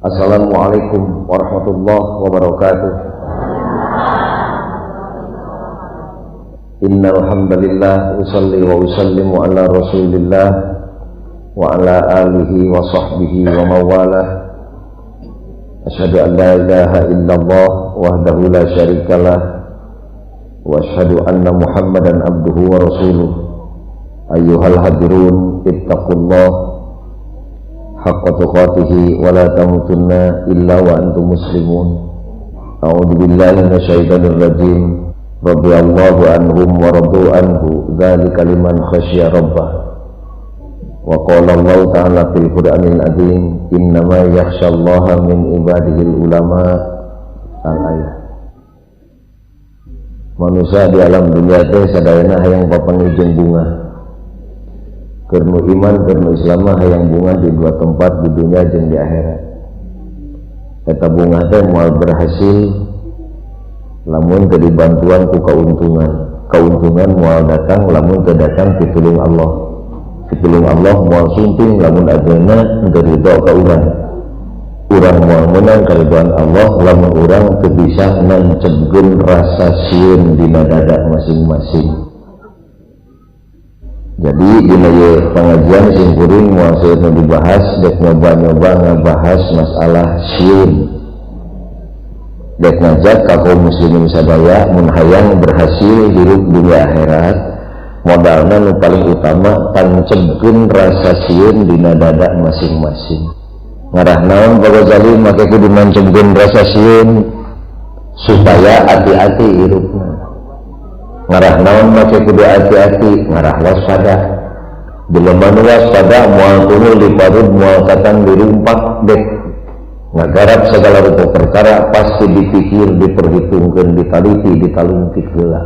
Assalamualaikum warahmatullahi wabarakatuh. Innal hamdalillah usalli wa usallimu ala Rasulillah wa ala alihi wa sahbihi wa mawalah. Asyhadu an la ilaha illallah wahdahu la syarikalah wa asyhadu anna Muhammadan abduhu wa rasuluh. Ayyuhal hadirun ittaqullah haqqa tuqatihi wa la tamutunna illa wa antum muslimun. A'udzu billahi minasyaitonir rajim. Radhiyallahu anhum wa radu anhu dzalika liman khasyya rabbah. Wa qala Allah ta'ala fil Qur'anil azim innama yakhsyallaha min ibadihil ulama. Al-ayat. Manusia di alam dunia teh sadayana hayang papangijeng bunga. Kernu iman, kernu Islam hayang bunga di dua tempat, di dunia jeung di akhirat. Eta bunga teh moal berhasil lamun teu dibantuan ku kauntungan. Kauntungan moal datang lamun teu datang pitulung Allah. Pitulung Allah moal sunting lamun ajeuna teu ridho ka urang. Urang moal meunang karidhoan Allah lamun urang teu bisa nancebkeun rasa sieun dina dada masing-masing. Jadi dina ieu pengajian sing kuring moal saeueutna dibahas dek nyoba-nyoba ngabahas masalah sieun. Dek ngajak ka kaum muslimin sadaya mun hayang berhasil hirup dunia akhirat, modalna nu paling utama tancebkeun rasa sieun dina dada masing-masing. Ngarah naon Pak Ghazali make kudu nancebkeun rasa sieun supaya hati-hati hirupna. Ngarah naon make kudu hati-hati, ngarah waspada. Jelema nu waspada moal tunul diparud moal katang dirumpak dek ngagarap segala rupa perkara pasti dipikir, diperhitungkeun, ditaliti, ditalungtik heula.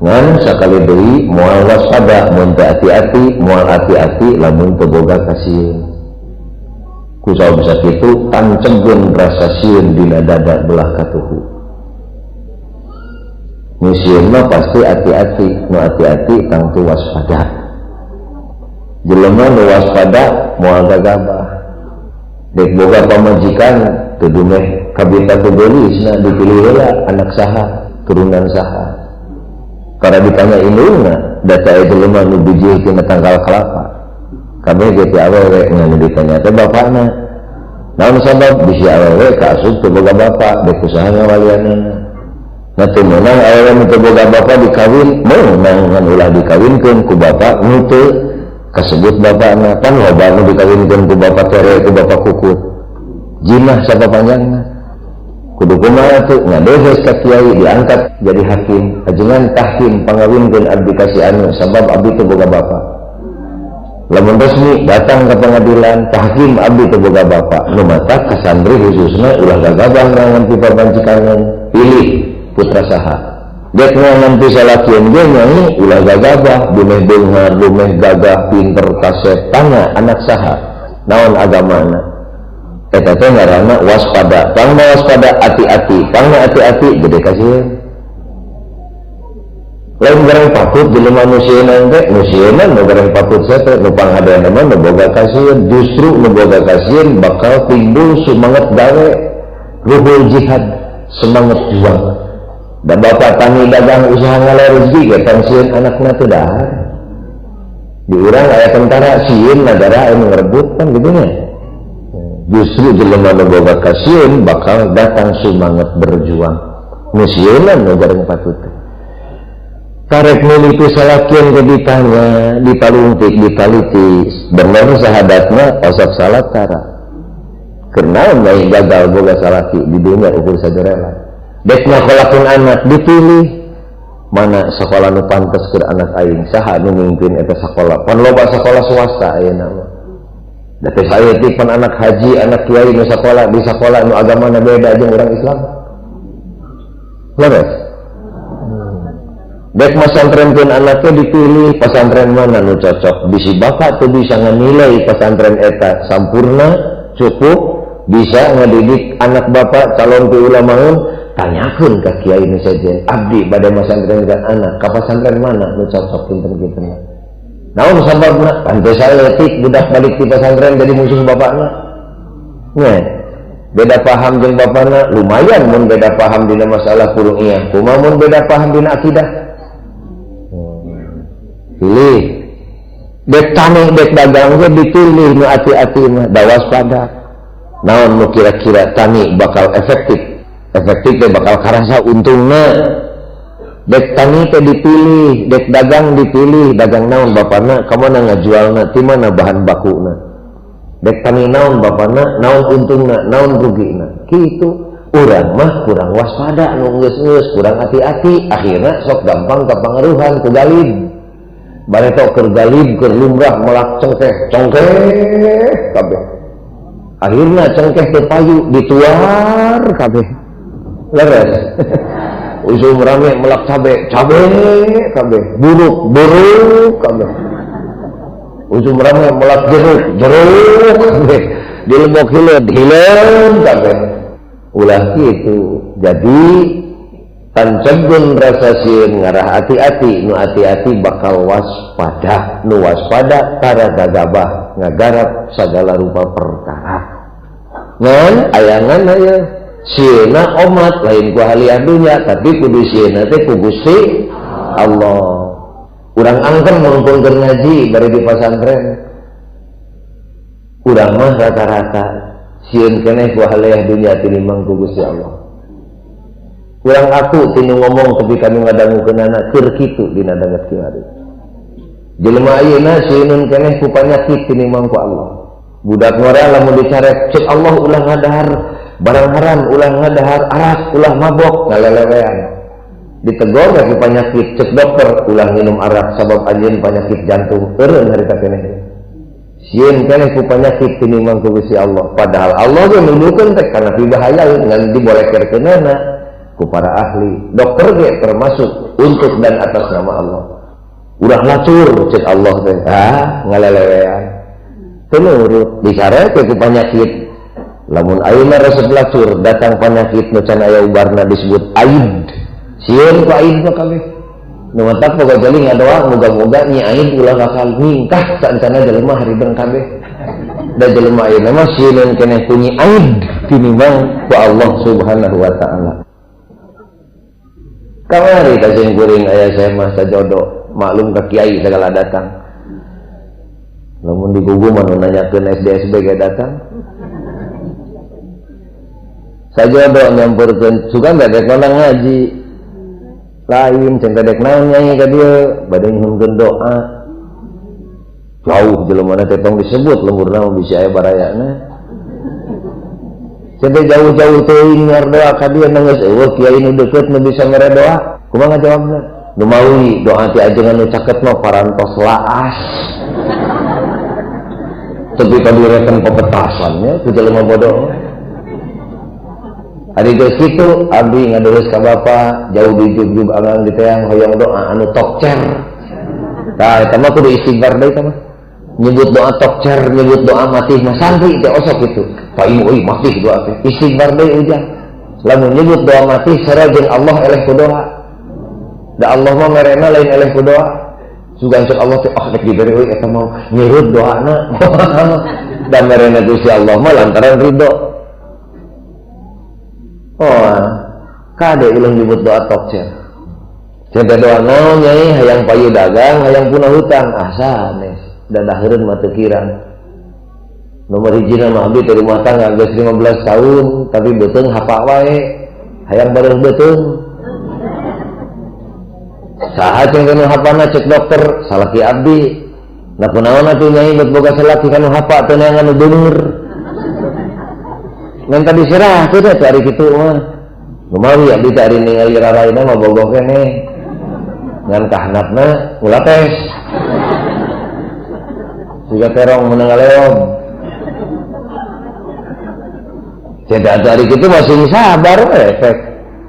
Ngan sakali deui moal waspada, mun teu hati-hati, moal hati-hati lamun teu boga kasieun. Ku sabab sakitu tancebkeun rasa sieun dina dada belah katuhu. Nyisieun mah pasti hati-hati, nu hati-hati tangtu waspada. Jelema nu waspada moal gagabah. Dek boga pamajikan teu dumeh kabita teu geulisna dipilih heula anak saha, turunan saha. Karena ditanya indungna, data eta jelema nu bijih tina tangkal kelapa. Kami ge ti awewe nganu ditanya teh bapana. Naon sabab bisi awewe kaasup teu boga bapa, dek usaha ngawalianana. Nah teu meunang awewe nu teu boga bapa dikawin, meunang ngan ulah dikawinkeun ku bapa nu teu kasebut bapana. Kan loba nu dikawinkeun ku bapa tere ku bapa kukut. Jinah sapa panjangna. Kudu kumaha teu ngadehes ka kiai diangkat jadi hakim. Ajengan tahkim pangawinkeun abdi kasih anu sabab abdi teu boga bapa. Lamun resmi datang ke pengadilan tahkim abdi teu boga bapa. Nu mata ka santri khususna ulah gagabah ngangan ti pabancikanan. Pilih putra saha. Dek ngangan ti salakieun ge nyanyi ulah gagabah, dumeh beunghar, dumeh gagah, pinter, kaset, tanya anak saha. Naon agamana? Eta teh ngaranna waspada. Pangna waspada hati-hati, pangna hati-hati gede kasieun. Lain gareng patut jelema nu sieun teh, nu sieun nu gareng patut sae nu pangadeana mah nu boga kasieun, justru nu boga kasieun bakal timbul semangat gawe, ruhul jihad, semangat juang. Dan bapak tani dagang usaha ngalah rezeki ge sieun anakna teu dahar. Di urang aya tentara sieun nagara anu ngarebut kan gitu nya. Justru jelema nu boga kasieun bakal datang semangat berjuang. Nu sieun nu gareng patut. Karek milih salakieun ke ditanya, ditalungtik, ditaliti, bener sahadatna osok salat tara. Kenaon bae gagal boga salaki di dunia ukur sajarela. Dek nyakolakeun anak dipilih mana sekolah nu pantes keur anak aing, saha nu mingpin eta sakola. Pan loba sakolah swasta ayeuna mah. Da teh saya tipan anak haji, anak kiai nu sakola di sakola nu agamana beda jeung urang Islam. Leres. Dek masantrenkeun anaknya dipilih pesantren mana nu cocok. Bisi bapak teu bisa nganilai pesantren eta sampurna, cukup bisa ngadidik anak bapak calon ke ulamaun. Tanyakeun ka kiai nu saja, abdi bade masantrenkeun anak ka pesantren mana nu cocok pinten-pinten. Naon sababna? Pantes saya etik budak balik di pesantren jadi musuh bapakna. Nah, beda paham jeung bapana lumayan mun beda paham dina masalah kurung iya. Kumaha mun beda paham dina akidah? Pilih. Dek tani dek dagang ge dipilih nu ati-ati mah da waspada. Naon nu kira-kira tani bakal efektif? Efektif teh bakal karasa untungna. Dek tani teh dipilih, dek dagang dipilih, dagang naon bapana, kamana ngajualna, ti mana bahan bakuna. Dek tani naon bapana, naon untungna, naon rugina. Kitu urang mah kurang waspada, nu geus-geus kurang hati-hati, akhirna sok gampang kapangaruhan ku galib. Bari tok keur galib keur lumrah melak cengkeh kabeh. Akhirna cengkeh teu payu dituar kabeh. Leres. Usum rame melak cabe kabeh, buruk kabeh. Usum rame melak jeruk kabeh. Dilebok hileun kabeh. Ulah kitu. Jadi tancegun rasa sieun ngarah hati-hati, nu hati-hati bakal waspada, nu waspada tara gagabah ngagarap sagala rupa perkara. Ngan ayangan aya sieuna omat lain ku halian dunya, tapi kudu sieuna teh ku Gusti Allah. Urang angker mumpungkeun ngaji bari di pasantren. Urang mah rata-rata sieun keneh ku halian dunya tinimang ku Gusti Allah. Urang aku tinu ngomong tapi kanu ngadangukeunana keur kitu dina danget kieu. Jelema ayeuna sieun keneh ku panyakit tinimang ku Allah. Budak ngora lamun dicarek cek Allah ulah ngadahar barang haram, ulah ngadahar arak, ulah mabok, ngalelewean. Ditegor lagi penyakit, cek dokter, ulah minum arak sabab anjeun penyakit jantung. Eureun harita keneh. Sieun keneh ku penyakit tinimang ku Gusti Allah. Padahal Allah ge nuduhkeun teh kana bahaya ngan dibolehkeunana ku para ahli. Dokter ge termasuk untuk dan atas nama Allah. Ulah lacur cek Allah teh. Ngalelewean. Teu nurut, dicarek ku penyakit. Lamun ayeuna resep lacur datang penyakit nu can aya ubarna disebut aid. Sieun ku aid mah kabeh. Nu matak boga jali ngadoa muga-muga nyi aid ulah bakal ningkah saencana jelema haribeung kabeh. Da jelema ayeuna mah sieun keneh ku nyi aid tinimbang ku Allah Subhanahu wa taala. Kamari ka jeung kuring aya saya mah sajodo maklum ka kiai segala datang. Lamun di gugu mah nanyakeun SD SB ge datang. Sajodo nyampurkeun sugan gadek mana ngaji lain ceng gadek naon nyai ka dieu bade nyuhunkeun doa jauh jelema teh tong disebut lemurna mah bisi aya barayana ceng jauh-jauh teuing ngar doa ka dieu nangis eueuh kiai nu deukeut nu bisa mere doa kumaha ngajawabna nu mawi doa ti ajengan nu caket mah parantos laas tapi kadireken pepetasannya ku jelema bodoh. Ari geus kitu abdi ngadeulus ka bapa jauh di jub-jub angan di teang hoyong doa anu tokcer. Tah eta mah kudu istighfar deui tah mah. Nyebut doa tokcer, nyebut doa mati mah santri teh osok kitu. Paing euy mati doa teh. Istighfar deui ujang. Lamun nyebut doa mati sare jeung Allah eleh ku doa. Da Allah mah merena lain eleh ku doa. Sugan cek Allah teh rek dibere euy eta mah nyurut doana. Dan merena Gusti Allah mah lantaran ridho. Oh, kade ulah nyebut doa tokcer. Cenah doa naon nyai hayang payu dagang, hayang punah hutang, sanes. Dadaheureun mah teu kirang. Nomor hijina mah abdi teh rumah tangga geus 15 tahun, tapi beuteung hapa wae. Hayang bareng beuteung. Saha cenah kanu hapana cek dokter, salaki abdi. Na kunaon atuh nyai bet boga salaki kanu hapa teu neangan nu beuneur. Ngan tadi serah teh cari kitu mah. Lumawi abdi teh ari ningali raraina mah bogoh keneh. Ngan kahanapna ulah tes. Siga terong meunang ngaleom. Cedak ari kitu masih sabar we efek.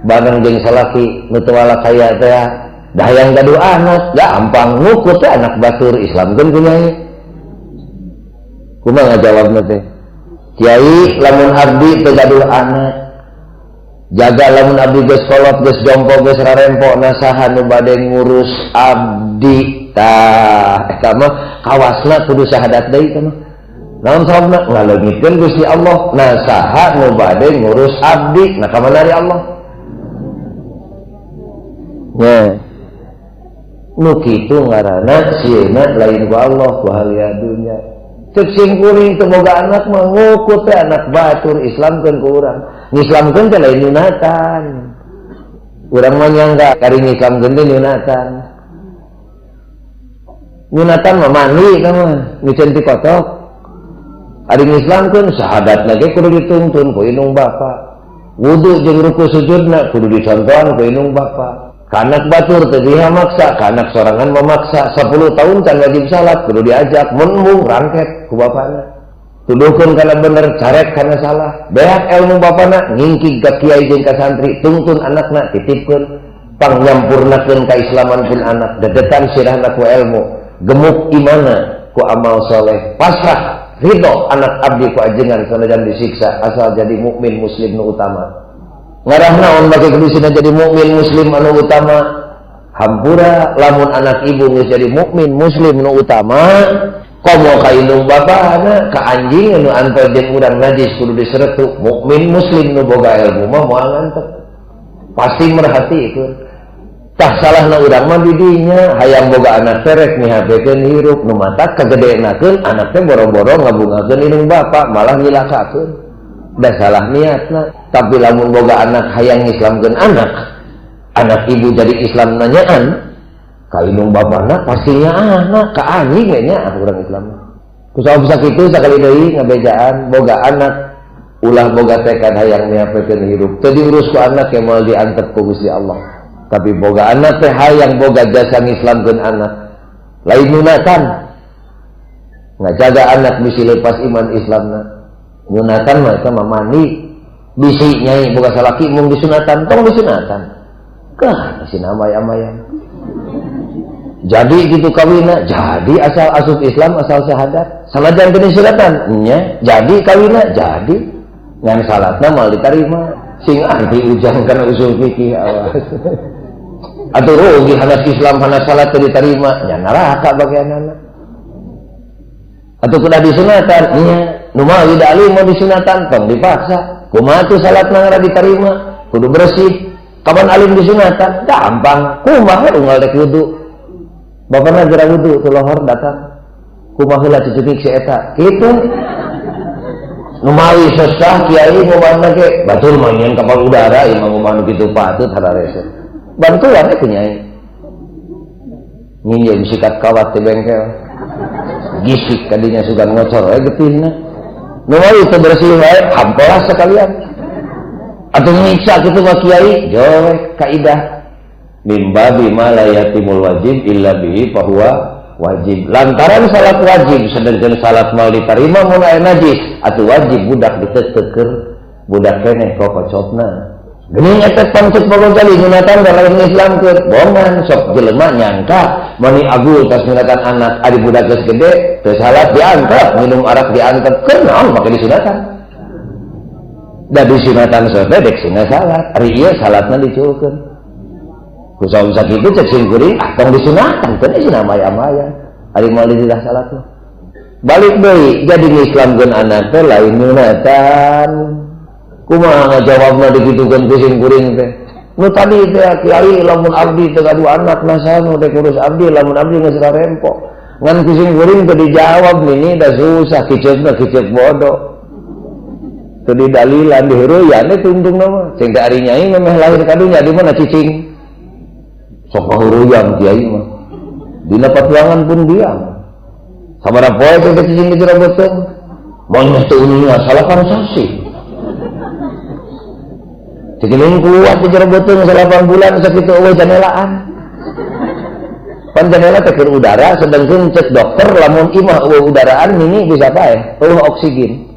Bareng jeung salaki nu teu wala kaya teh da hayang gaduh anak, gampang ngukut teh anak batur Islamkeun ku nyai. Kumaha ngajawabna teh? Kiai lamun abdi teu gaduh anak jaga lamun abdi geus kolot geus jompo geus rarempo nasaha nu bade ngurus abdi tah eta mah kawasna kudu syahadat deui tah mah naon sababna ngaleungitkeun Gusti Allah. Nah saha nu bade ngurus abdi nah ka manari Allah nya nu kitu ngaranna sieuna lain ku Allah ku halia dunya. Cek sing kuring teu boga anak mah ngukut teh anak batur islamkeun ku urang. Ngislamkeun teh lain nyunatan. Urang mah nyangga kari ngislamkeun teh nyunatan. Nyunatan mah mandi kan mah micen ti kotok. Ari ngislamkeun syahadat lagi kudu dituntun ku indung bapa. Wudu jeung ruku sujudna kudu dicontohan ku indung bapa. Kanak batur teu diha maksa, kanak sorangan memaksa 10 tahun can wajib salat kudu diajak mun rangket ku bapana. Tuduhkeun kana bener, carek kana salah. Beak ilmu bapana ngingkig ka kiai jeung ka santri, tuntun anakna titipkeun, pangnyampurnakeun kaislaman pun anak, dedetan sirahna ku ilmu, gemuk imana ku amal soleh, pasrah ridho anak abdi ku ajengan sanajan disiksa asal jadi mukmin muslim nu utama. Ngarah naon bagi kedusina jadi mukmin muslim anu utama hampura lamun anak ibu geus jadi mukmin muslim nu utama komo ka indung bapana ka anjing anu antar jeung urang najis kudu diseretu mukmin muslim nu boga ilmu mah moal ngantep pasti merhatikeun tah salahna urang mah di dinya hayang boga anak terek mihabekeun hirup nu matak kagedeenakeun anak teh boro-boro ngabungakeun indung bapa malah nyilakakeun. Dah salah niatna, tapi lamun boga anak hayang islamkeun anak ibu jadi Islam nanyaan, ka indung bapana pastinya anak ka anjing nya urang Islam. Kusaha bisa kitu sakali deui ngabejaan boga anak ulah boga tekad hayang miapekeun hirup. Teu diurus ku anak yang moal diantep ku Gusti Allah. Tapi boga anak teh hayang boga jasa ngislamkeun anak. Lain nyunatan. Ngajaga anak bisi lepas iman Islamna. Nyunatan mah eta mah mandi bisi nyai boga salaki mung disunatan tong disunatan kah masih amay-amayan jadi gitu kawina jadi asal asup Islam asal syahadat sanajan teu disunatan nya jadi kawina jadi ngan salatna mal ditarima sing anti ujang kana usul fikih awas atuh rugi hanas Islam hanas salat teu ditarima nya neraka bagianana atuh kudu disunatan nya nu mah dalil mau disunatan tong dipaksa kumaha tuh salatna ngara ditarima kudu bersih kapan alim disunatan gampang kumaha unggal dek wudu bapana geura wudu tu lohor datang kumaha heula cucuk si eta kitu nu mawi susah kiai ngomongna ge batur mah nyen kapal udara imah ngomong kitu patut hararese bantuan teh nyai nginjem sikat kawat di bengkel gisik kadinya sugan ngocor we getihna nu itu bersih wae hampura sekalian atau nyiksa kitu mah kiai jowe kaidah mimba bima la yatimul wajib illa bihi fahuwa wajib lantaran salat wajib sedangkan salat mal ditarima mun aya najis atuh wajib budak diteuteur budak keneh kokocotna geuning eta pancet boga kali nyunatan dalam Islam ke bongan sok jelema nyangka mani agul tas nyunatan anak ari budak geus gede teu salat diangkat minum arak diangkat kenaon make disunatan da disunatan soe dek sina salat ari ieu salatna dicukeun kusaha sakitu cek sing kuring tong disunatan teu cenah amay-amayan ari moal didah salatna balik deui jadi ngislamkeun anak teh lain nyunatan kumaha ngajawabna dikitukeun pusing kuring teh nu tadi teh kiai lamun abdi teu kadu anak nasaha dek urus abdi lamun abdi geus rarempok ngan pusing kuring teu dijawab nini da susah kiceupna kiceuk bodoh teu didalilan diheureuyaan teh tungtungna mah sing teh ari nyai memeh lahir kadunya di mana cicing sok kaheureuyang kiai mah dina patuangan pun diam sabaraha poe teh cicing dijeroboteun moal teu uninga salah kana sasi Cikiling keluar di jeroboteun 8 bulan sakitu eueuh janelaan. Pan janela teh keur udara sedengkeun cek dokter lamun imah eueuh udaraan mini bisa bae, eueuh oksigen.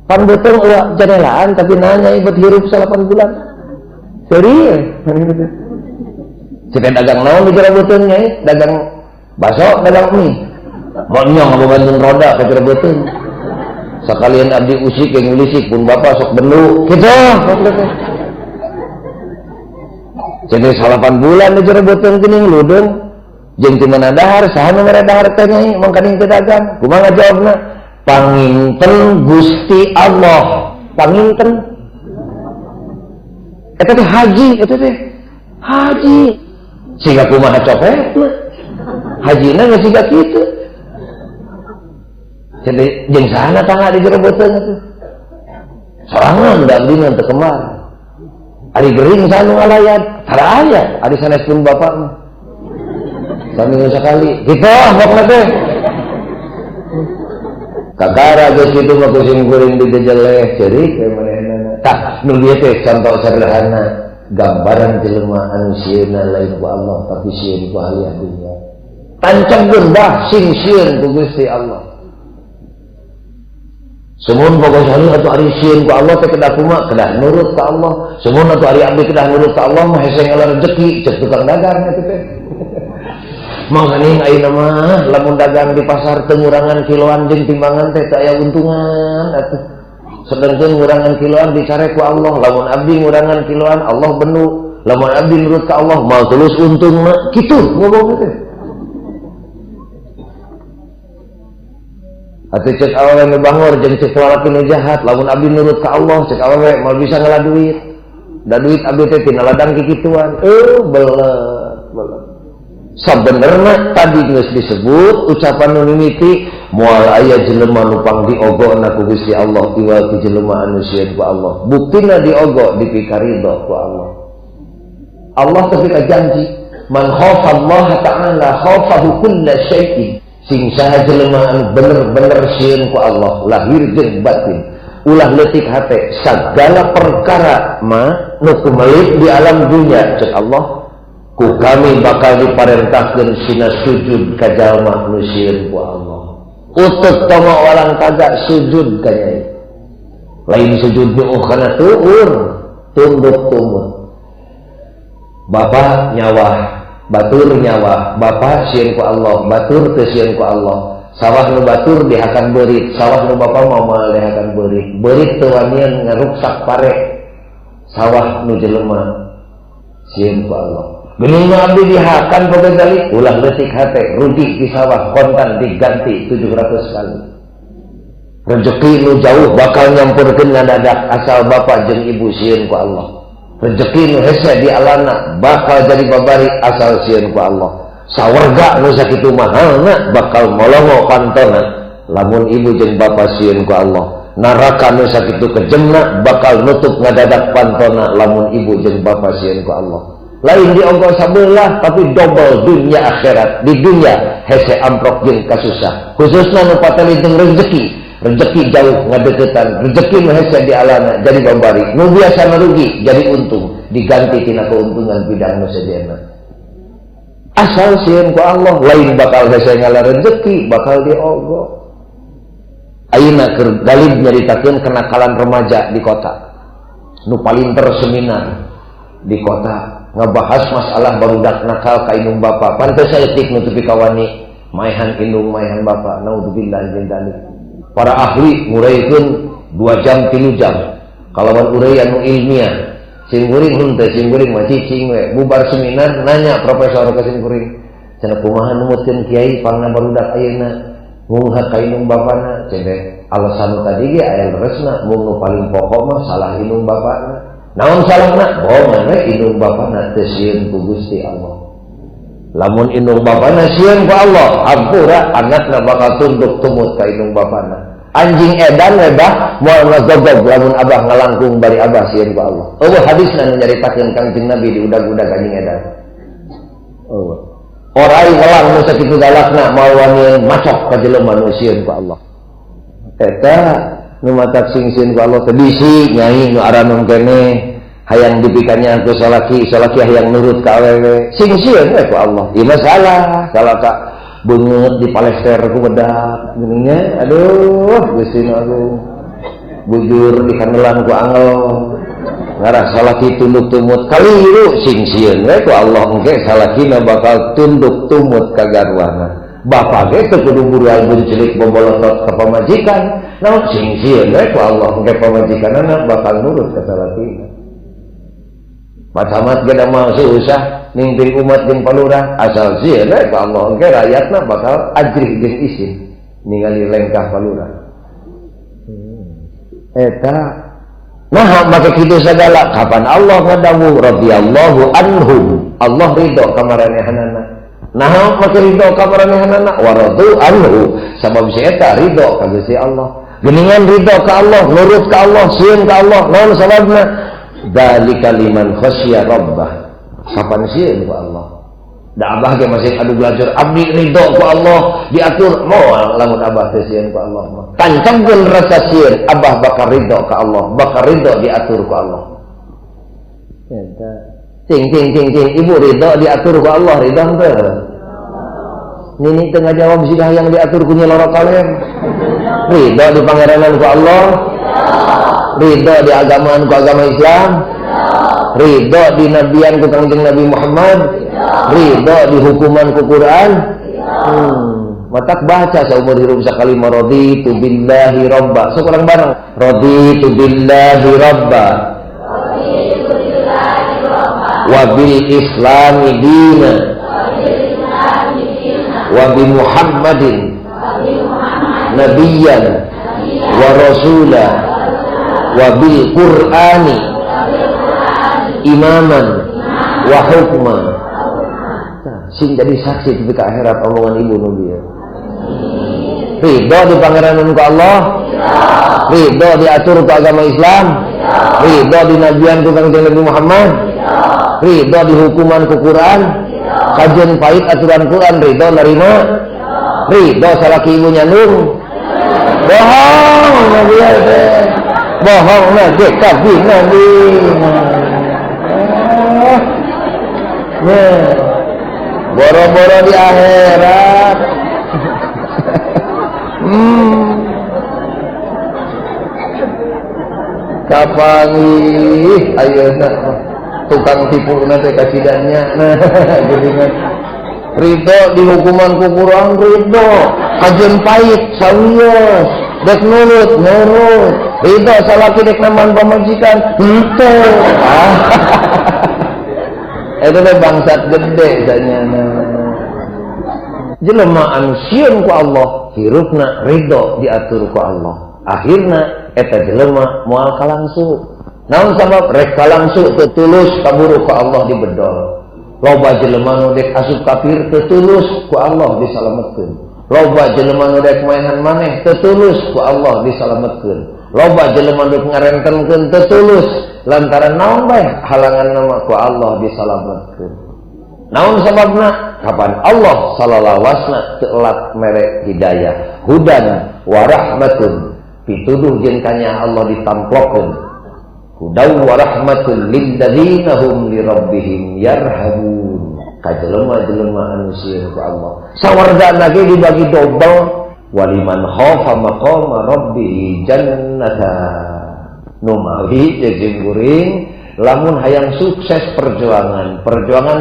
Pan beuteung eueuh janelaan tapi nanya ibet hirup 8 bulan. Serius. Cek dagang naon di jeroboteun nyai? Dagang baso, dagang mie. Mun nyong ngabantun roda ka jeroboteun. Sakalian abdi usik yang ngulisik pun bapak sok bendu. Kitu. Jadi 8 bulan di jeroboteun geuning ludeng jeung teu meunah dahar saha nu mere dahar teh nyai mangkaning teu dagang kumaha jawabna panginten Gusti Allah. Panginten eta teh haji, eta teh haji. Siga kumaha copetna. Hajina geus siga kitu. Jadi jeung sahana tangga di jero beuteung atuh. Sorangan da abdi teu kemar. Ari gering sanu ngalayat, tara aya ari saneskeun bapak mah. Saminggu sekali. Kitu pokna teh. Kakara geus kitu mah kucing kuring di jejeleh ceurik we manehna. Tah nu dieu teh contoh sederhana gambaran jelema anu sieuna lain ku Allah tapi sieun ku ahli dunya. Tancegkeun bah sing sieun ku Gusti Allah. Semun boga salih atuh ari sieun ku Allah teh kedah kumaha? Kedah nurut ka Allah. Semun atuh ari abdi kedah nurut ka Allah mah hese ngalah rezeki cek tukang dagang eta teh. Manghaning ayeuna mah lamun dagang di pasar teu ngurangan kiloan jeung timbangan teh teu aya untungan atuh. Sedengkeun ngurangan kiloan dicare ku Allah, lamun abdi ngurangan kiloan Allah benu. Lamun abdi nurut ka Allah mau tulus untung mah kitu ngomong teh. Atuh cek awewe nu bangor jeung cek lalaki nu jahat, lamun abdi nurut ka Allah cek awewe mal bisa ngalah duit. Da duit abdi teh tina ladang kikituan. Belet. Sabenerna tadi geus disebut ucapan nu mimiti moal aya jelema nu pang diogona ku Gusti Allah iwal ku jelema anu sieun ku Allah. Buktina diogo dipikaridho ku Allah. Allah ketika janji man khafallaha ta'ala khafahu kulla syai'in. Sing saha jelema anu bener-bener sieun ku Allah lahir jeung batin ulah leutik hate sagala perkara mah nu kumelik di alam dunya cek Allah ku kami bakal diparentahkeun sina sujud ka jalma nu sieun ku Allah. Utut tama walang kagak sujud ka Nyai. Lain sujud nyuuh kana tuur, tunduk tumut. Bapa nyawa, batur nyawa, bapa sieun ku Allah, batur teu sieun ku Allah. Sawah nu batur dihakan beurit, sawah nu bapa moal dihakan beurit. Beurit teu wanian ngaruksak pare. Sawah nu jelema sieun ku Allah. Geuning abdi dihakan boga kali ulah leutik hate rugi di sawah kontan diganti 700 kali. Rezeki nu jauh bakal nyampurkeun ngadadak asal bapa jeung ibu sieun ku Allah. Rezeki nu hese di alana bakal jadi babari asal sieun ku Allah. Sawarga nu sakitu mahalna bakal molongo kantona lamun ibu jeung bapa sieun ku Allah. Neraka nu sakitu kejemna bakal nutup ngadadak pantona lamun ibu jeung bapa sieun ku Allah. Lain diongkol sabelah tapi double dunia akhirat. Di dunia hese amprok jeung kasusah. Khususna nu patali jeung rezeki jauh ngadeukeutan, rezeki nu hese di alana jadi babari. Nu biasa merugi jadi untung, diganti tina keuntungan bidang nu sejenna. Asal sieun ku Allah lain bakal hese ngalah rezeki, bakal diogo. Ayeuna keur dalil nyaritakeun kenakalan remaja di kota. Nu palinter seminar di kota ngabahas masalah barudak nakal ka indung bapa. Pantes saeutik nutupi kawani maehan indung maehan bapa. Naudzubillah min dzalik. Para ahli nguraykeun 2 jam 3 jam. Kalawan urey anu ilmiah. Sing kuring henteu sing kuring mah cicing we. Bubar seminar nanya profesor ka sing kuring. Cenah kumaha numutkeun kiai pangna barudak ayeuna ngungha ka indung bapana. Cenah alasan tadi ge aya leresna mung nu paling pokok mah salah indung bapana. Naon salahna? Bohong we indung bapana teu sieun ku Gusti Allah. Lamun indung bapana sieun ku Allah, hampura anakna bakal tunduk tumut ka indung bapana. Anjing edan we bah moal ngagogog lamun abah ngalangkung bari abah sieun ku Allah. Eueuh hadisna nu nyaritakeun Kangjeng Nabi di udag-udag anjing edan. Orai ngelang nu sakitu galakna moal wani macok ka jelema nu sieun ku Allah. Eta nu matak sing sieun ku Allah teh bisi nyai nu aranom keneh hayang dipikannya ku salaki hayang nurut ka awewe sing sieun we ku Allah. Ieu mah salah ka beungeut di palester ku bedak geuning nya. Aduh Gusti Agung bujur dikandelan ku angel ngarah salaki tunduk tumut kaliru sing sieun we ku Allah engke salakina bakal tunduk tumut ka garwana. Bapak ge teu kudu buruan buncelik bobolotot ka pamajikan. Naon sing sieun we ku Allah engke pamajikanana bakal nurut ka salakina. Macamat geda mah susah ningting umat jeung palurah asal sieun we ku Allah engke rakyatna bakal ajrih jeung isin ningali lengkah palurah. Eta nah maka kitu segala kapan Allah ngadawu radhiyallahu anhum Allah ridho ka maranehanana nah maka ridho ka maranehanana wa radu anhu sabab si eta ridho ka Gusti Allah geningan ridho ka Allah nurut ka Allah sieun ka Allah naon sababna dzalika liman khasya rabbah kapan sieun ka Allah da abah ge masih adu belajar abdi ridho ku Allah diatur moal lamun abah teh sieun ku Allah mah tancangkeun rasa sieun abah bakal ridho ka Allah bakal ridho diatur ku Allah eta cing ibu ridho diatur ku Allah ridho teu nini teu ngajawab sidah yang diatur ku Nyai Loro Kalem ridho di pangeranan ku Allah ridho di agamaan ku agama Islam ridho di nabian ku Kangjeng Nabi Muhammad ridho di hukuman ku Quran matak baca seumur hidup sekali raditu billahi rabba sekurang bareng raditu billahi rabba wa bil islami dina wa bi muhammadin nabiyyan wa rasula wa bil qur'ani imaman wa hukma sing jadi saksi di akhirat omongan ibu nabi ya ridho di pangeranan ku Allah ridho diatur ku agama Islam ridho di nabian ku Kangjeng Nabi Muhammad ridho di hukuman ku Quran kajian pahit aturan Quran ridho narima ridho salaki ibu nyandung bohong nabi ya bohong nabi kabin nabi boro-boro di akhirat kapangi ayeuna tukang tipu nanti kacidanya nah geuningan ridho di hukuman ku Quran ridho kajian pahit sawios dek nurut ridho salaki dek naman pamajikan henteu itu teh bangsat gede sanyana jelema anu sieun ku Allah hirupna ridho diatur ku Allah akhirna eta jelema moal kalangsu naon sabab rek kalangsu teu tulus kaburu ku Allah dibedol loba jelema nu dek asup kafir teu tulus ku Allah disalametkeun loba jelema nu dek maehan maneh teu tulus ku Allah disalametkeun loba jelema nu ngarentenkeun teu tulus lantaran naon bae halangan nama ku Allah disalametkeun naon sababna kapan Allah sallallahu wasna teulat mere hidayah hudan wa rahmatun pituduh jeung kanya Allah ditamplokeun hudan wa rahmatun lil ladzina hum li rabbihim yarhabun ka jelema-jelema anu sieun ku Allah sawargana ge dibagi double waliman khafa maqama rabbih jannatan numawi jeung kuring lamun hayang sukses perjuangan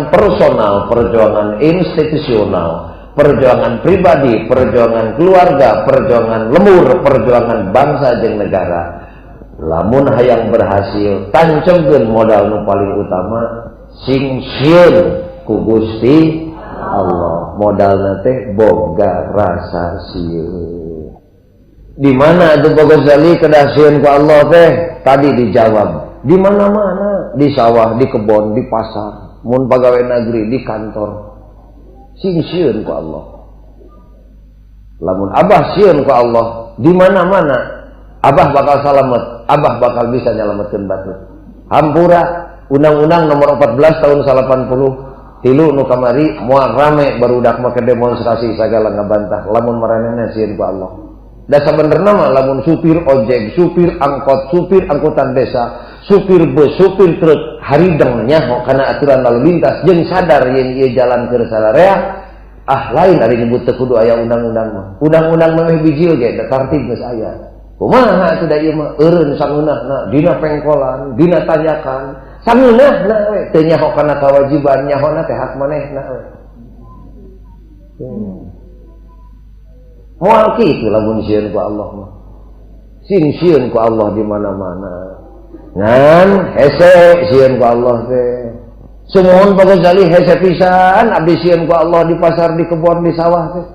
personal, perjuangan institusional, perjuangan pribadi, perjuangan keluarga, perjuangan lemur, perjuangan bangsa jeung negara. Lamun hayang berhasil, tancemkeun modal nu paling utama sing sieun ku Gusti Allah. Modalna teh boga rasa sieun. Di mana atuh Pak Ghazali kedah sieun ku Allah teh? Tadi dijawab. Di mana-mana, di sawah, di kebon, di pasar, mun pegawai negeri, di kantor. Sing sieun ku Allah. Lamun abah sieun ku Allah, di mana-mana abah bakal salamet, abah bakal bisa nyalametkeun batur. Hampura Undang-Undang nomor 14 tahun 80 tilu nu kamari moal rame barudak make demonstrasi sagala ngabantah lamun maranehna sieun ku Allah. Da sabenerna mah lamun supir ojek, supir angkot, supir angkutan desa, supir bus, supir truk harideng nyaho kana aturan lalu lintas jeung sadar yen ieu jalan keur sararea lain ari nyebut teu kudu aya undang-undang mah. Undang-undang mah bijil ge da tartib geus aya. Kumaha atuh da ieu mah eureun sangeunahna dina pengkolan, dina tanyakan, sangeunahna we teu nyaho kana kewajiban nyahona teh hak manehna we. Moal kitu lamun sieun ku Allah mah. Sing sieun ku Allah di mana-mana. Ngan hese sieun ku Allah teh. Sumuhun Pak Ghazali hese pisan abdi sieun ku Allah di pasar, di kebon, di sawah teh.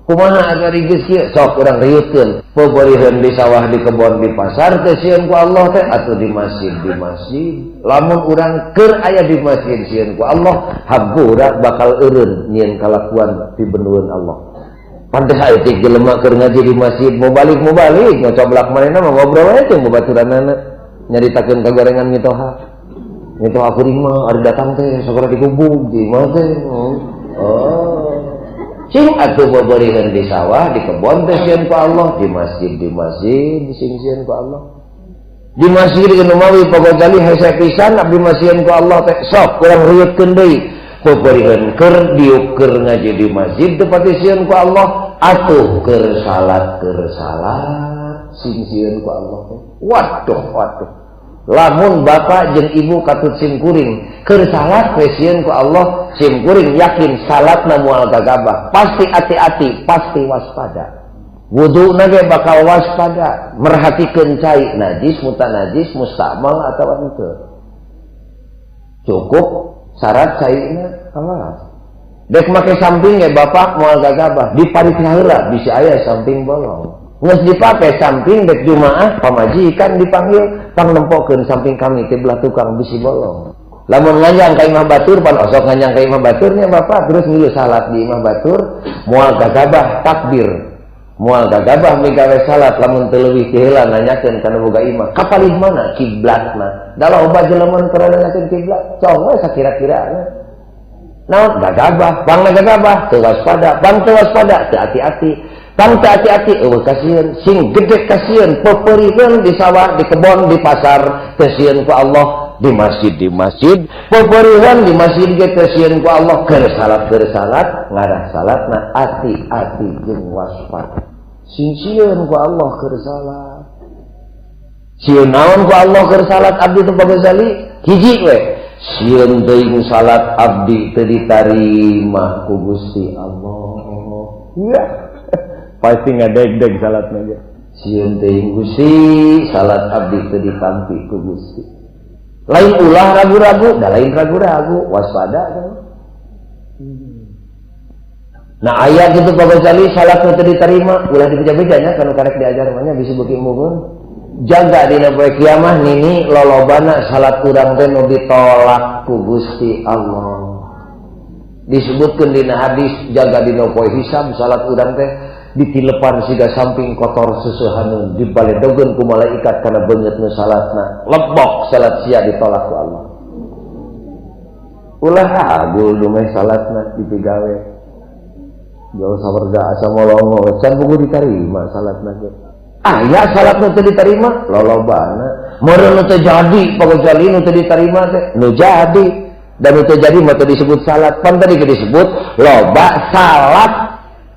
kumaha agar geus kieu sok urang rieukeun pabeureun di sawah di kebon di pasar teh sieun ku Allah teh atuh di masjid lamun urang keur aya di masjid sieun ku Allah habura bakal eureun nyieun kalakuan pibenueun Allah. Pantes aya teh jelema keur ngaji di masjid mau balik ngocoblak manehna mah ngobrol we teh babaturanana nyaritakeun kagorengan mitoha kuring mah ari datang teh sagara digubug di mah teh sing atuh babeureun di sawah di kebon teh sieun ku Allah di masjid sing sieun ku Allah di masjid geus mawi pagojali hese pisan abdi masjid ku Allah teh sok urang rieukeun deui babeureun keur diuk keur ngaji di masjid teu pati sieun ku Allah atuh keur salat sing sieun ku Allah teh waduh lamun bapak jeung ibu katut sim kuring keur salat we sieun ku Allah sim kuring yakin salatna moal gagabah pasti hati-hati pasti waspada wuduna ge bakal waspada merhatikeun cai najis mutanajis mustamal atawa henteu cukup syarat caina awas dek make samping ge bapak moal gagabah diparikna heula bisa aya samping bolong geus dipake samping dek jumaah pamajikan dipanggil pang nempokeun samping kami teh belah tukang bisi bolong lamun nganjang ka imah batur pan osok nganjang ka imah baturnya bapak terus ngilu salat di imah batur moal gagabah takbir moal gagabah migawe salat lamun teu leuwih ti heula nanyakeun kana boga imah kapalih mana kiblatna da loba jelema keur nanyakeun kiblat cong we sakira-kirana naon gagabah bangna gagabah teu waspada bang teu waspada teu hati-hati tang hati-hati kasieun sing gede kasieun peperikeun di sawah di kebon di pasar kasieun ku Allah di masjid peperikeun di masjid ge kasieun ku Allah keur salat ngarah salatna hati-hati jeung waspada sing sieun ku Allah keur salat sieun naon ku Allah keur salat abdi teu bagazali hiji we sieun teuing salat abdi teu ditarima ku Gusti Allah ya pasti ngadeg-deg salatna ge sieun teuing Gusti salat abdi teu ditampi ku Gusti lain ulah ragu-ragu da lain ragu-ragu waspada kan nah aya kitu pagosali salat teu ditarima ulah dibeja-bejanya kana karek diajar mah bisa beuki mugun jaga dina poe kiamah nini lolobana salat urang teh nu ditolak ku Gusti Allah disebutkeun dina hadis jaga dina poe hisab salat urang teh ditilepan siga samping kotor susuhaneun dibaledogeun ku malaikat kana beungeut nu salatna lebok salat sia ditolak ku Allah ulah agul dumeh salatna dipigawe jauh sawarga asa molongo can buku ditarima salatna ge aya salatna teu ditarima lolobana meureun nu teu jadi pagojali nu teu ditarima teh nu jadi dan nu teu jadi mah teu disebut salat pan tadi disebut loba salat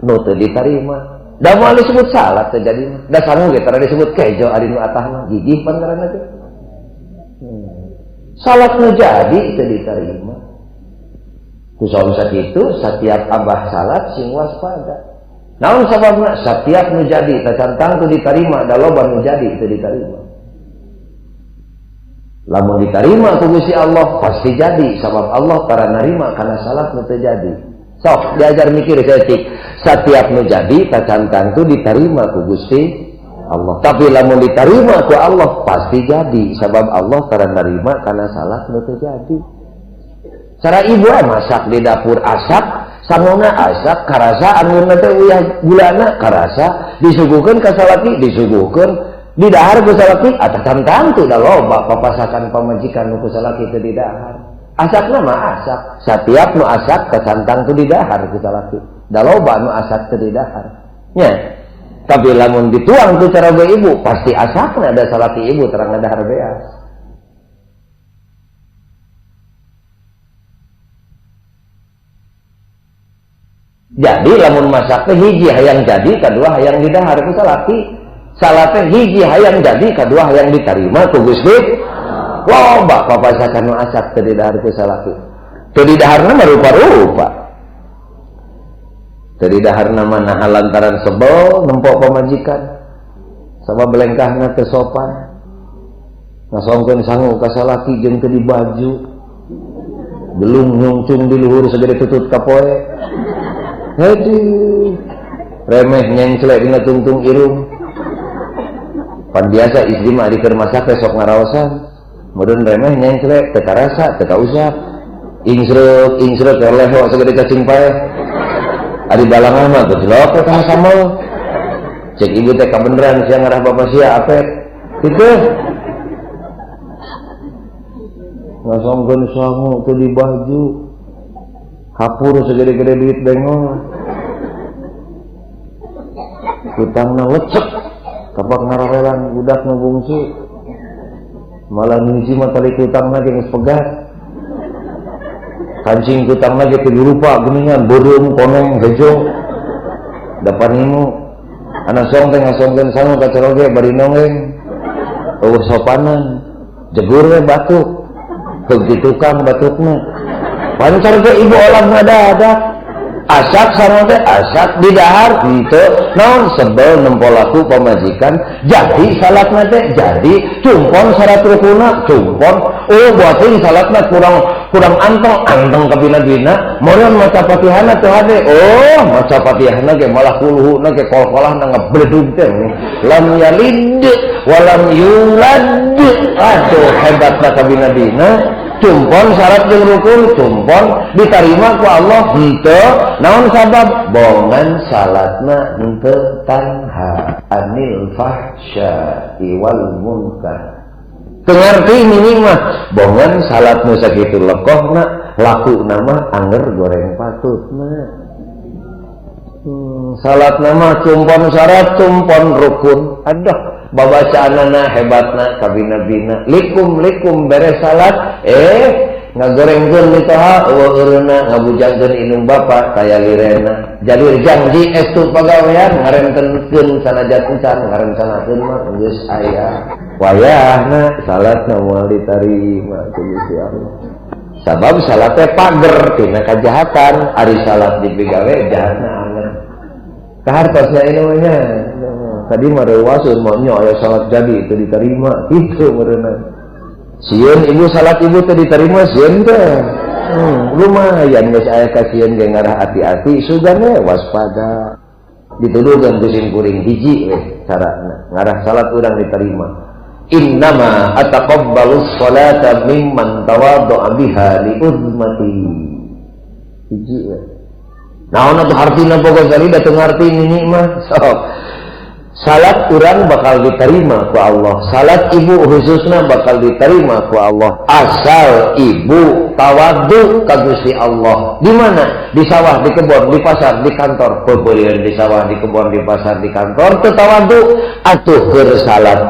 nu teu ditarima da moal disebut salat teu jadi da sangu ge tara disebut kejo ari nu atahna gigih pan ngaranna teh salat nu jadi teu ditarima kusaha sakitu setiap abah salat sing waspada naon sababna setiap nu jadi tacantang teu ditarima da loba nu jadi teu ditarima lamun ditarima ku Gusti Allah pasti jadi sabab Allah tara narima kana salat nu teu jadi sok diajar mikir setik setiap nu jadi tacantang tu ditarima ku Gusti Allah tapi lamun ditarima ku Allah pasti jadi sabab Allah tara narima kana salat nu teu jadi cara ibu masak di dapur asap sangona asap karasa anuna teh uyah gulana karasa disuguhkeun ka salaki disuguhkeun di dahar ku salaki atacantang tu da loba papasakan pamajikan nu ku salaki teu di dahar asapna mah asap setiap nu asap kacantang tu di dahar ku salaki da loba nu asap teu di dahar nya tapi lamun dituang tu cara ge ibu pasti asapna da salaki ibu terang dahar beas jadi lamun masak teh hiji hayang jadi kadua hayang didahar ku salaki salat teh hiji hayang jadi kadua hayang ditarima ku Gusti loba papasakan nu asap teu didahar ku salaki teu didaharna mah rupa-rupa teu didaharna mah naha lantaran sebel nempok pamajikan sabab belengkahna teu sopan ngasongkeun sangu ka salaki jeung teu di baju belum nyungcung di luhur sagede tutut ka poe. Aduh, remeh nyengcelek dina tungtung irung. Pan biasa istri mah di keur masak sok ngaraosan. Meureun remeh nyengcelek teu karasa, teu kausap. Ingsreuk leho sagede cacing paeh. Ari balangan mah geus lok teh sambal. Cek ibu teh kabeneran sia ngarah bapak sia apet. Kitu. Ngasongkeun sangu teu di baju. Hapur segede-gede duit bengol. Utangna lecek. Kapak ngarawelan budak nu bungsu. Malah ngisi mah tali utangna geus pegat. Kancing utangna ge teu rupa geuningan bodeum koneng hejo. Dapan imu anak song teh ngasongkeun sangu ka ceroge bari nongeng. Eueuh sopanan. Jegur we batuk. Keug di tukang batukna. Pancar ke ibu olah ngadadak. Asak sama teh asak di dahar henteu naon sebel nempolaku pamajikan jadi salatna teh jadi cumpon syarat rukuna cumpon buatin salatna kurang anteng kabina-bina moreun maca Fatihahna teu hade maca Fatihahna ge malah kuluhuna ge kol-kolahna ngebledug teh lam yalid walam yulad aduh hebatna kabina-bina cumpon syarat jeung rukun cumpon diterima ku Allah henteu naon sabab bongan salatna henteu tanha anil fahsya'i wal munkar teu ngarti miming mah bongan salat nu sakitu lekohna laku nama anger goreng patutna salat nama cumpon syarat cumpon rukun aduh babacaanana hebatna kabina-bina likum beres salat ngagorengkeun mitoha eueureuna ngabujangkeun indung bapa kaya lirena jalir janji estu pagawean ngarentenkeun sanajan encan ngarencanakeun mah geus aya wayahna salatna moal ditarima ku Gusti Allah sabab salat teh pager tina kajahatan ari salat dipigawe jahatna anger kahartosna ieu nya tadi mah reuwaseun mah nya aya salat jadi teu diterima kitu meureunna sieun ibu salat ibu teu diterima sieun teh lumayan geus aya ka sieun ge ngarah hati-hati sugana waspada dituduhkeun ku sim kuring hiji we carana ngarah salat urang diterima innama ataqabbalus sholata mimman tawaddu'a biha li ummati hiji we naon atuh artina boga kali da teu ngarti nini mah sok salat urang bakal diterima ku Allah salat ibu khususna bakal diterima ku Allah asal ibu tawadhu ka Gusti Allah di mana di sawah di kebon di pasar di kantor peupeulieun di sawah di kebon di pasar di kantor teu tawadhu atuh keur salat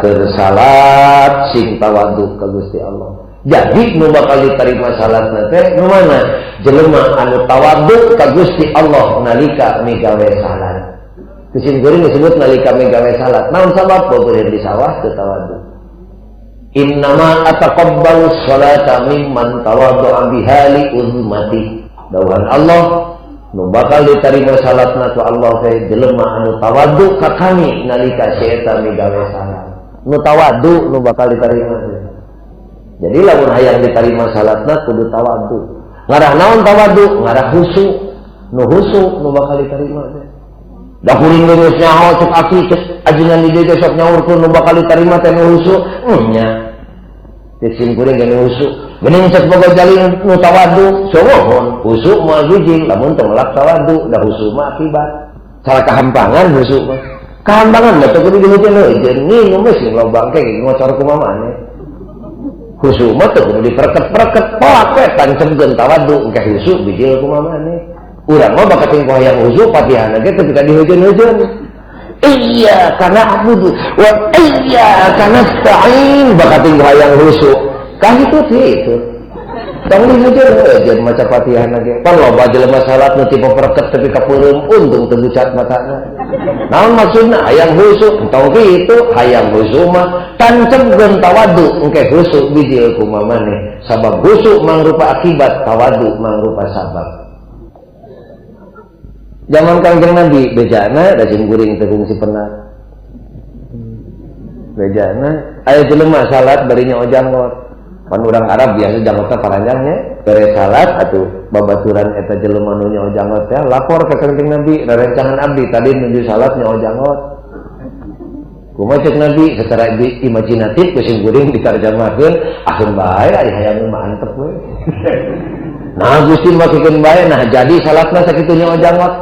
sing tawadhu ka Gusti Allah jadi nu bakal diterima salatna teh nu mana jelema anu tawadhu ka Gusti Allah nalika migawe salat kucing goreng disebut nalika megawe salat naon sabab peupeulieun di sawah teu tawadhu innama ataqabbalus sholata mimman tawaddu'a biha li ummati dawuhan Allah nu bakal diterima salatna ku Allah teh jelema anu tawadhu ka kami nalika si eta megawe salat nu tawadhu nu bakal diterima jadi lamun hayang diterima salatna kudu tawadhu ngarah naon tawadhu ngarah husu nu bakal diterima teh dah kuring geus nyaho cek aki cek ajengan di dieu sok nyaurkeun nu bakal diterima teh nu husu nya cek sim kuring ge nu husu geuning cek boga jalin nu tawadhu somohon husu moal bijil lamun teu melak tawadhu dah husu mah akibat salah kahampangan husu mah kahampangan mah teu kudu diheujeun heujeun nginum we sing loba engke ngocor kumaha maneh husu mah teu kudu dipereket-pereket polak we tancemkeun tawadhu engke husu bijil kumaha maneh urang mah bakal tinggal yang husu Fatihahna ge ketika diheujeun-heujeun iya karena abudu wa iya karena nasta'in bakal tinggal yang husu kan itu tong diheujeun maca Fatihahna ge pan loba jelema salat nu tipe pereket tapi kapeureum untung teu gucat matana naon maksudna hayang husu entong kitu hayang husu mah tancemkeun tawadhu engke husu bijil kumaha maneh sabab husu mangrupa akibat tawadhu mangrupa sabab zaman Kangjeng Nabi bejana da sing kuring teu fungsi pernah bejana aya jelema salat bari nyaojang pan urang Arab biasa jangotna paranjangnya bere salat atuh babaturan eta jelema nu nyaho jangot teh lapor ka Kanjeng Nabi rerencangan abdi tadi nuju salat nyaho jangot kumaha cek Nabi secara imajinatif geus guring ditarjamakeun akeun bae aya hayang mah antep we nah Gusti makikeun bae nah jadi salatna sakitu nyaho jangot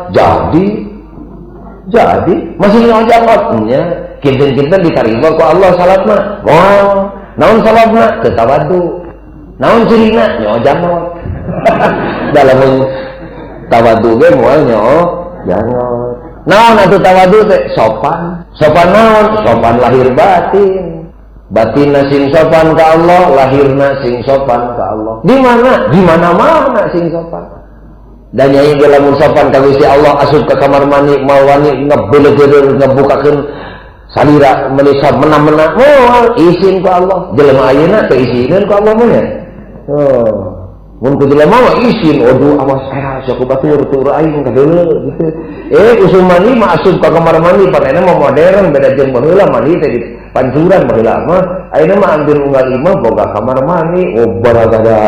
jadi masih nyaho jangot nya kinten-kinten ditarima ku Allah salatna moal naon salatna teu tawadu naon cirina nyaho jangot dalam tawadu ge moal nyaho jangot naon atuh tawadu teh sopan naon sopan lahir batinna sing sopan ka Allah lahirna sing sopan ka Allah di mana sing sopan dan nyai ge lamun sopan ka Gusti Allah asup ka kamar mandi mau wani ngebeuleugeureun ngebukakeun salira menisab menang-menang moal izin ku Allah jelema ayeuna teh izinin ku Allah mah ya mun ku jelema mah izin aduh awas era sok batur tur aing kadeuleu gitu usul mandi mah asup ka kamar mandi panena mah modern beda jeung baheula mandi teh di pancuran baheula mah ayeuna mah ambil unggal imah boga kamar mandi baragada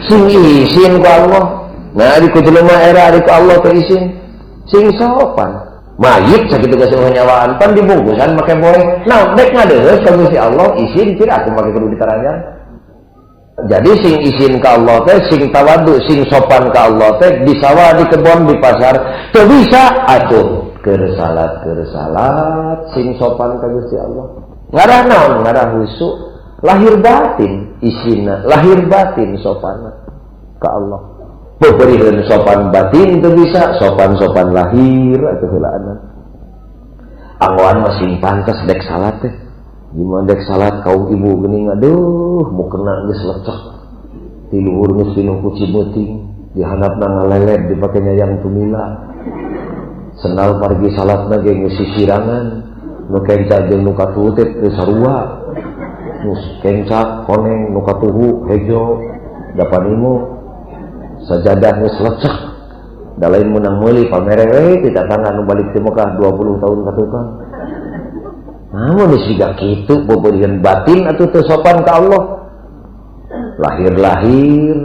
sing izin ku Allah nah di ku jelema era di ku Allah teh izin sing sopan mayit sakitu geus nyawaan pan dibungkusan make boy nah dek ngadeus ka Gusti Allah izin kira aku make kudu ditaranjang jadi sing izin ka Allah teh sing tawadu sing sopan ka Allah teh di sawah di kebon di pasar teu bisa atuh keur salat sing sopan ka Gusti Allah ngarah naon ngarah husu lahir batin izinna lahir batin sopanna ka Allah beureun sopan batin teu bisa sopan lahir atuh heulaana anggoan mah sing pantes dek salat teh gimana dek salat kaum ibu geuning aduh mau kena geus lecek ti luhur geus tinung ku Cibeuting di handapna ngalelet dipake nyayang tumila senal pargi salatna ge geus sisirangan nu kenca jeung nu katuhu teh teu sarua nu kenca koneng nu katuhu hejo dapanimu sajadah geus lecek da lain meunang meuli pamere we ti tatangga nu balik teh Mekah 20 tahun ka tukang namun siga kitu beureun batin atuh teu sopan ka Allah lahir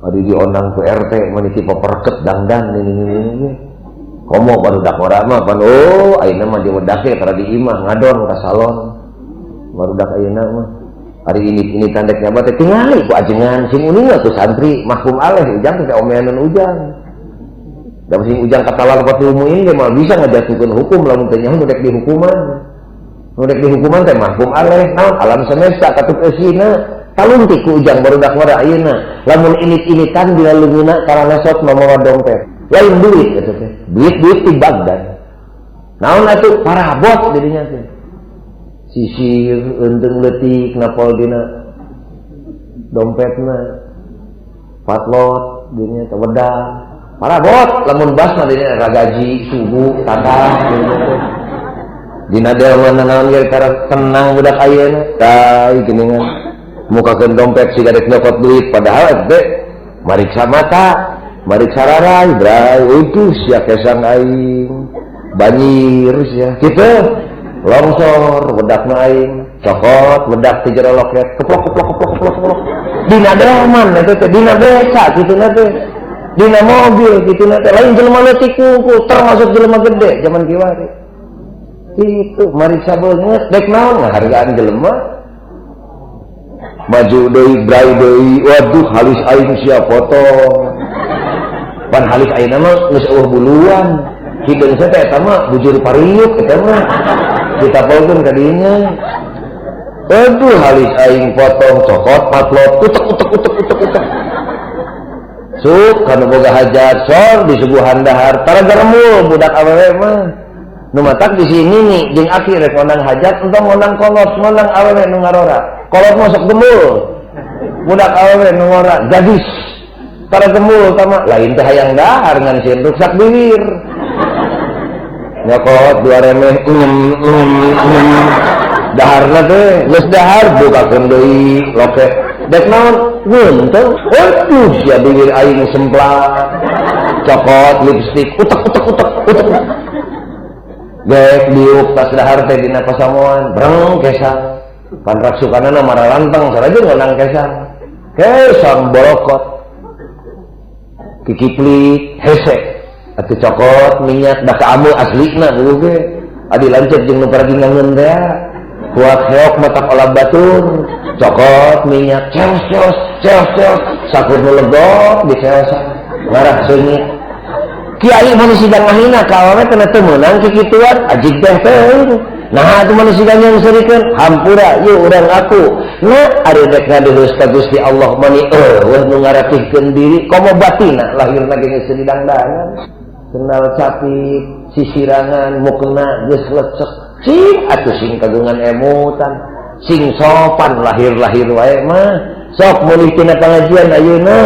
ari dionang ku RT maniti paperket dangdan ini komo barudak ora mah pan ayeuna mah diwedake tara di imah ngadon ka salon barudak ayeuna mah hari ini tandek nyabat teh tingali ku ajengan sing uning atuh santri mahkum aleh ujang teh omeanan ujang da sing ujang katalan pati umuin ge mah bisa ngajatukeun hukum lamun teh nyaho dek dihukuman teh mahkum aleh naon alam semesta katup eusina taluntik ku ujang barudak mara ayeuna lamun init-initan dilalungina karana sok mawa dompet lain duit eta teh duit ti Bagdad naon atuh parabot dirinya teh sisir endeng leutik napol dina dompetna patlot dina teh wedang parabot lamun bas mah dina ragaji subuh tatah dina delman naon ge cara tenang budak ayeuna tai geuningan mukakeun dompet siga rek nyokot duit padahal teh mariksa mata mariksa rarai bray itu sia kesang aing banjir sia kitu longsor wedak aing cokot wedak ti jero loket keplok dina delman eta teh dina beca kituna teh dina mobil kituna teh lain jelema leutik kumpul termasuk jelema gede zaman kiwari itu mariksa beungeut dek naon ngahargaan jelema maju deui brai deui waduh halis aing sia foto pan halis ayeuna mah geus eueuh buluan hideung teh eta mah bujur pariuk eta mah kita polkeun ka dinya aduh halis aing potong cokot patlot utek suk kana boga hajat sor di subuhan dahar tara garemul budak awewe mah nu matak di sini nih jeung aki rek ngondang hajat entong ngondang kolot ngondang awewe nu ngarora kolot mah sok gemul budak awewe nu ngora gadis tara gemul tama lain teh hayang dahar ngan sieun ruksak bibir nyokot dua remeh daharna teh geus dahar bukakeun deui loket dek naon geunteu aduh sia bibir aing semplat cokot lipstik utek gek diuk tas dahar teh dina pasamuan breng kesang pan raksukanana maralanteng sarajeun ngonang kesang sang borokot kikiplit hese atuh cokot minyak da ka ameu aslina dulu ge adi lanceuk jeung nu pergi ngangeun teh kuat heok matak olah batun cokot minyak ceos sakur nu legok di ceosan ngarah seungit kiai manusia ngahina ka awewe teh teu meunang kikituan ajig teh teuing nah itu manusia yang serikeun hampura ieu urang aku nah ari dek ngadeulus ka Gusti Allah mani weh nu ngaratihkeun diri komo batina lahirna ge geus didangdangan kenal capit sisirangan mukna geus lecek sing atuh sing kagungan emutan sing sopan lahir-lahir wae mah sok meuli tina pengajian ayeuna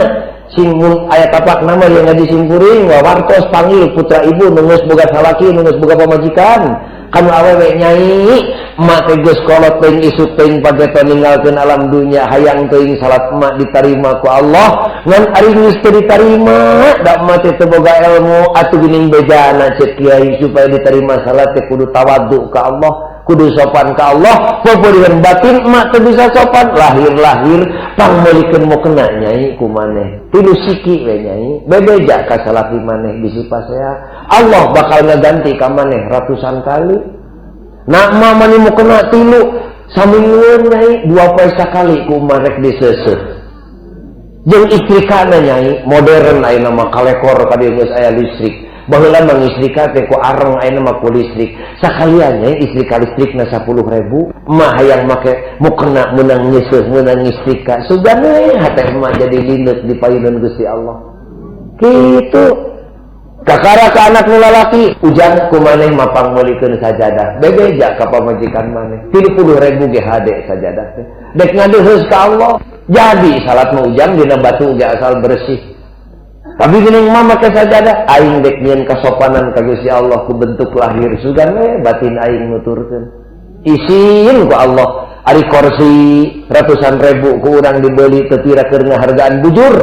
sing mun aya tapak nama yang ngaji simkuring wawartos panggil putra ibu nunggus boga salaki nunggus boga pamajikan kanu awewe nyai emak teh geus kolot teuing isuk teuing pageta ninggalkeun alam dunya hayang teuing salat emak diterima ku Allah ngan ari geus teu ditarima da emak teh teu boga ilmu atuh geuning bejana ceuk kiai supaya diterima salat teh kudu tawadhu ka Allah kudu sopan ka Allah popeureun batin emak teu bisa sopan lahir-lahir pangmeulikeun mukena nyai ku maneh tilu siki we nyai bebeja ka salaki maneh bisi pasea Allah bakal ngaganti ka maneh ratusan kali na emak mani mukena tilu samingieun nyai 2 poe sakali ku marek diseuseuh jeung istri kana nyai modern ayeuna mah kalekor ka dieu geus aya listrik baheula mah istrika teh ku areng ayeuna mah ku listrik sakalian nya istri ka listrikna 10.000 mah hayang make mukena meunang nyeuseut meunang istrika sugane hate mah jadi lineuk di payeunan Gusti Allah kitu kakara ka anak nu lalaki ujang ku maneh mapang meulikeun sajadah bebeja ka pamajikan maneh 30.000 ge hade sajadah teh dek ngadeheus ka Allah jadi salat mah ujang dina batu ge asal bersih tapi geuning mama ke sajadah aing dek nyieun kasopanan ka Gusti Allah ku bentuk lahir sugan we batin aing nuturkeun isin ku Allah ari kursi ratusan ribu ku urang dibeli teu tira keur ngahargaan bujur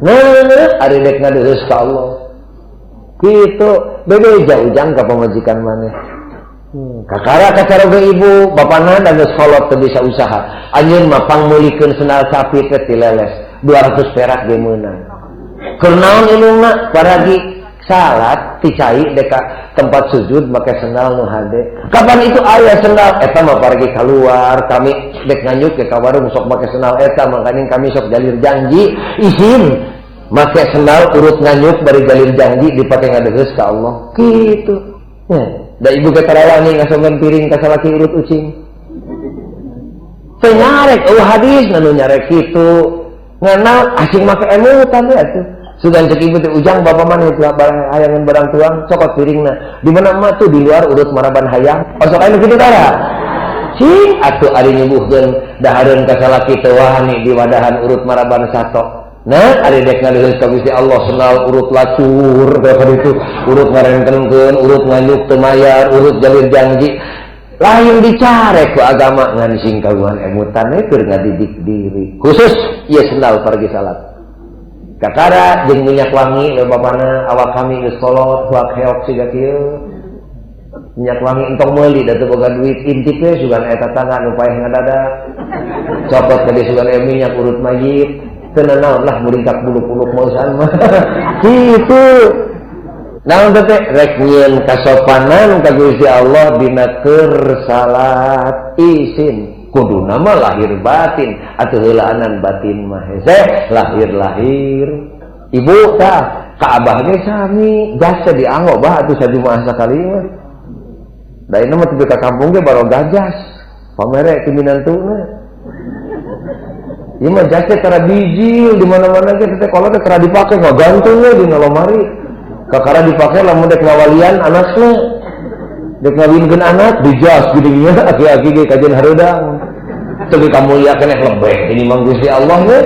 nah ari dek ngadeheus ka Allah kitu bebeja ujang ka pamajikan maneh kakara kacaroga ibu bapana da geus kolot teu bisa usaha anjeun mah pangmeulikeun sendal sapi teh ti leles 200 perak ge meunang kernaon ilungna paragi salat ticai deka tempat sujud make sendal nu hade kapan itu aya sendal eta mah paragi keluar kami dek nganyuk ke ka warung sok make sendal eta makanya kami sok jalir janji izin make sendal urut nganyuk bari jalir janji dipake ngadegeus ka Allah kitu da ibu katarawani ngasongan piring ka salaki urut ucing teu nyarek hadis nu nyarek kitu nganal asing make emutan ya tuh sugan cek ibu teh ujang bapak mana itu barang hayangan barang tuang cokot piringna di mana emak tuh di luar urut maraban hayang osok aya kitu tara cing atuh ari nyubuhkeun dahareun ka salaki teu wani di wadahan urut maraban sato nah ari dek ngadeulus ka Gusti Allah senal urut lacur ka itu urut ngarenkenkeun urut nganyuk teu mayar urut jalir janji lain dicarek ku agama ngan sing kagungan emutan keur ngadidik diri khusus ieu sendal pergi salat kakara jeung minyak wangi we bapana awak kami geus kolot huak heok siga kieu minyak wangi entong meuli da teu boga duit intip we sugan eta tangan nu paeh ngadadak copot ka dieu sugan minyak urut mayit teu naon lah muringkak buluk-buluk mausan mah kitu naon teh rek nyieun kasopanan ka Gusti Allah dina keur salat isin kuduna mah lahir batin atuh heulaanan batin mah hese lahir-lahir ibu tah ka abah ge sami gas dianggo bah atuh sajumaah sakali mah da ieu mah teu ka kampung ge baro gajas pamere ti minantuna ieu mah jas teh tara bijil di mana-mana ge teh kalau teh tara dipake ngagantung we dina lemari kakara dipake lamun dek ngawalian anakna dek ngawinkeun anak dijas geuning nya aki-aki ge kajian hareudang teu kamulia keneh lebeh ini mah Gusti Allah ge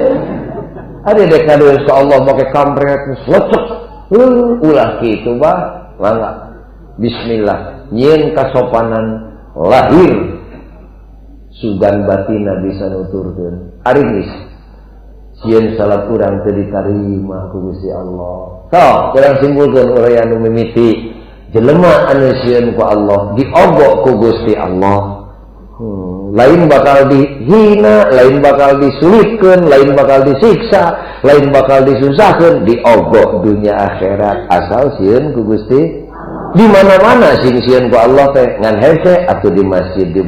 ade dek ngadeulus ka Allah make kampret lecek ulah kitu bah mangga bismillah nyieun kasopanan lahir sugan batina bisa nuturkeun ari geus sieun salat urang teu ditarima ku Gusti Allah toh urang simpulkeun urang anu mimiti jelema anu sieun ku Allah diogok ku Gusti Allah Lain bakal dihina, lain bakal disulitkan, lain bakal disiksa, lain bakal disusahkan, diogok dunia akhirat asal sieun ku Gusti. Di mana-mana sing-sieun ku Allah teh ngan hese atuh di masjid ge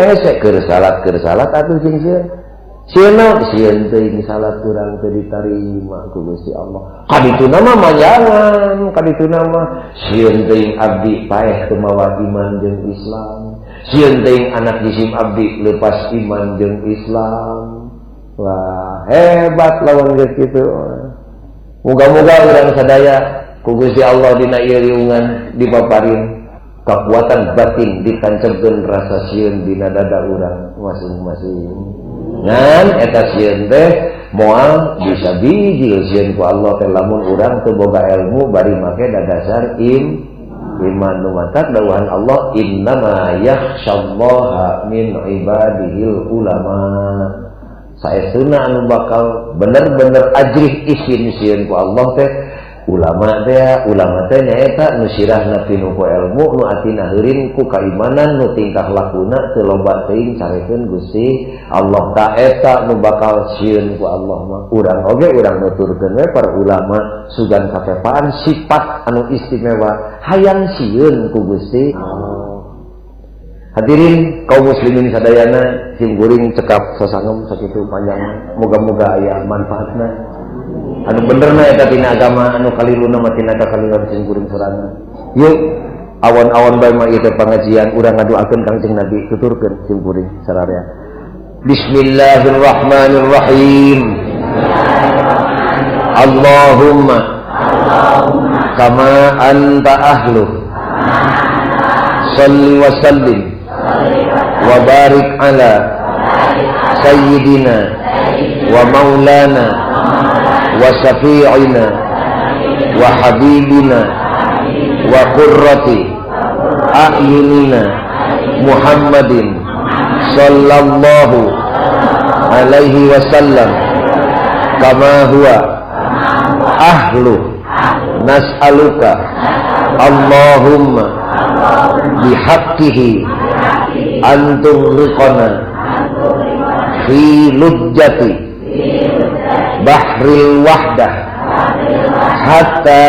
hese keur salat atuh sing-sieun. Sieun teuing salat urang teu ditarima ku Gusti Allah. Kadituna mah majangan, kadituna mah sieun teuing abdi paeh teu mawa iman jeung Islam. Sieun teuing anak jisim abdi leupas iman jeung Islam. Wah, hebat lawan geus kitu. Muga-muga urang sadaya ku Gusti Allah dina ieu riungan dipaparin kekuatan batin ditancepkeun rasa sieun dina dada urang masing-masing. Ngan eta sieun teh moal bisa bijil sieun ku Allah teh lamun urang teu boga ilmu bari make dadasar iman nu matak dawuhan Allah innama yakhsyallaha min ibadihil ulama. Saestuna anu bakal bener-bener ajrih isin sieun ku Allah teh ulama teh nyaeta nu sirahna pinu ku ilmu nu atina heurin ku kaimanan nu tingkah lakuna teu loba teuing carekeun Gusti Allah. Ta eta nu bakal sieun ku Allah mah urang oge urang nuturkeun we para ulama sugan kakepaan sifat anu istimewa hayang sieun ku Gusti. Hadirin kaum muslimin sadayana simkuring cekap sasangem sakitu panjang moga-moga aya manfaatna. Anu benerna eta tina agama anu kaliluna mah tina kakaliran simkuring sorangan. Yuk awan-awan bae mah ieu teh pangajian urang ngadoakeun Kangjeng Nabi tuturkeun simkuring sararea. Bismillahirrahmanirrahim. Allahumma kama anta ahlu salli wa sallim wa barik ala sayyidina wa maulana wa syafi'ina wa habibina wa qurrati a'yunina Muhammadin sallallahu alaihi wasallam kama huwa ahlu nas'aluka Allahumma bihaqqihi antum riqana fi lujjati bahril wahdah hatta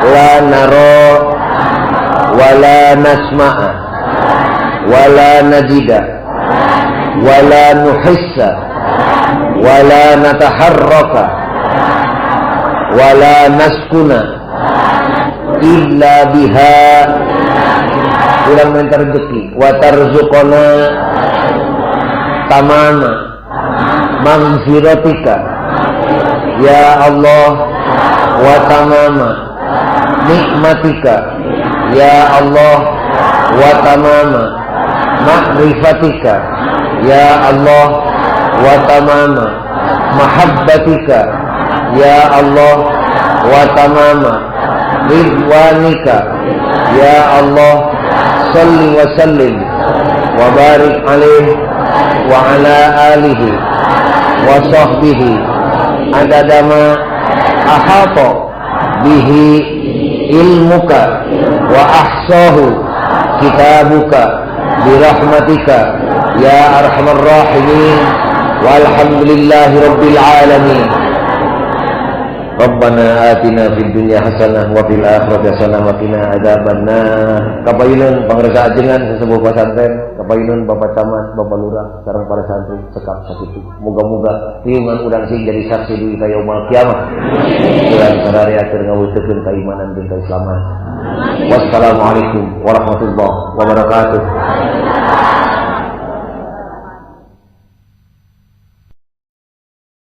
la nara wala nasma'a wala najida wala nuhissa wala nataharraka wala naskuna illa biha ulang minta rezeki wa tarzuqana tamama maghfiratika ya Allah wa tamama nikmatika ya Allah wa tamama ma'rifatika ya Allah wa tamama mahabbatika ya Allah wa tamama ridwanika ya Allah salli wa sallim wa barik alaihi wa ala alihi wa sahbihi adadama ahata bihi ilmuka wa ahsahu kitabuka birahmatika ya arhamar rahimin walhamdulillahi rabbil alamin. Rabbana atina fid dunya hasanah wa fil akhirati hasanah wa qina adzabannar. Kapayuneun pangresa ajengan sesepuh pesantren, kapayuneun Bapak Camat, Bapak Lurah, sareng para santri cekap sakitu. Muga-muga tiungan urang sing jadi saksi di yaumul kiamah. Urang sararea keur ngawujudkeun keimanan jeung keislaman. Wassalamualaikum warahmatullahi wabarakatuh.